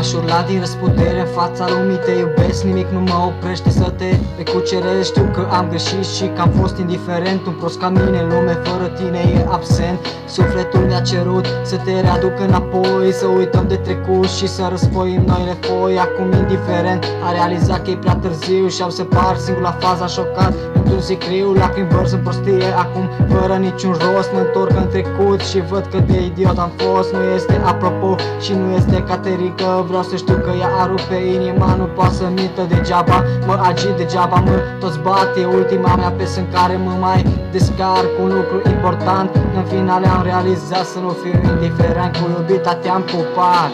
Aș urla din răsputere în fața lumii, te iubesc, nimic nu mă oprește să te recuceresc. Știu că am greșit și că am fost indiferent, un prost ca mine în lume fără tine e absent. Sufletul mi-a cerut să te readuc înapoi, să uităm de trecut și să răsfoim noile foi. Acum indiferent, a realizat că e prea târziu și am să par singur la faza șocat. Într-un sicriu, lacrimi vărs în prostie, acum fără niciun rost. Mă întorc în trecut și văd cât de idiot am fost. Nu este apropo și nu este caterică, vreau să știu că ea a rupt pe inima, nu poate să mintă degeaba. Mă agit degeaba, mă toți bat, e ultima mea piesă în care mă mai descarc un lucru important. În final am realizat să nu fiu indiferent, cu iubita te-am pupat.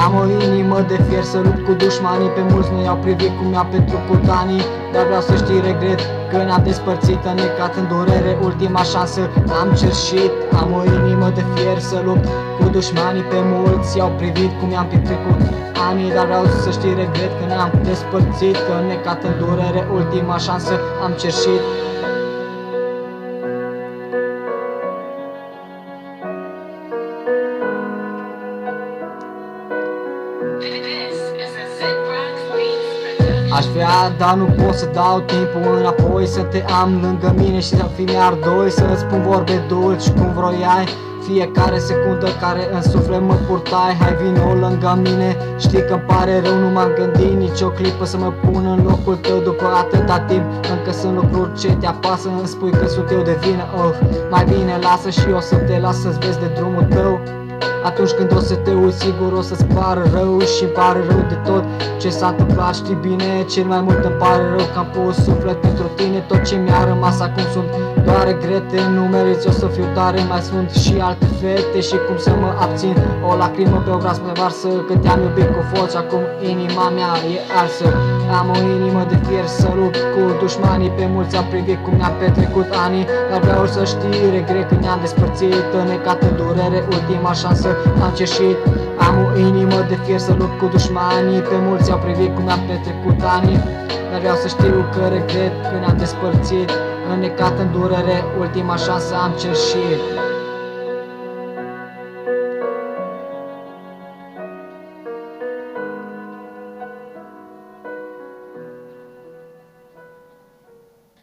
Am o inimă de fier să lupt cu dușmanii, pe mulți nu i-au privit cum mi-a petrecut anii. Dar vreau să știi, regret că ne-am despărțit, înnecat în durere, ultima șansă am cerșit. Am o inimă de fier să lupt cu dușmanii, pe mulți i-au privit cum mi-am petrecut anii. Dar vreau să știi, regret că ne-am despărțit, înnecat în durere, ultima șansă am cerșit. Aș vrea, dar nu pot să dau timpul înapoi, să te am lângă mine și să fim iar doi, să îți spun vorbe dulci cum vroiai. Fiecare secundă care în suflet mă purtai, hai vino lângă mine. Știi că-mi pare rău, nu m-am gândit nicio clipă să mă pun în locul tău după atâta timp. Încă sunt lucruri ce te apasă, îmi spui că sunt eu de vină. Mai bine lasă și eu să te las să-ți vezi de drumul tău. Atunci când o să te uiți, sigur o să-ți pară rău și-mi pare rău de tot ce s-a întâmplat, știi bine. Cel mai mult îmi pare rău că am pus suflet pentru tine. Tot ce mi-a rămas acum sunt doar regrete, nu meriți, o să fiu tare. Mai sunt și alte fete și cum să mă abțin. O lacrimă pe obraz mă varsă, că te-am iubit cu foc, acum inima mea e arsă. Am o inimă de fier să lupt cu dușmanii, pe mulți am privit cum mi-am petrecut anii. Dar vreau să știi, regret că ne-am despărțit, înnecat în durere, ultima șansă am cerșit. Am o inimă de fier să lupt cu dușmanii, pe mulți au privit cum mi-am petrecut anii. Dar vreau să știu că regret că ne-am despărțit, înnecat în durere, ultima șansă am cerșit.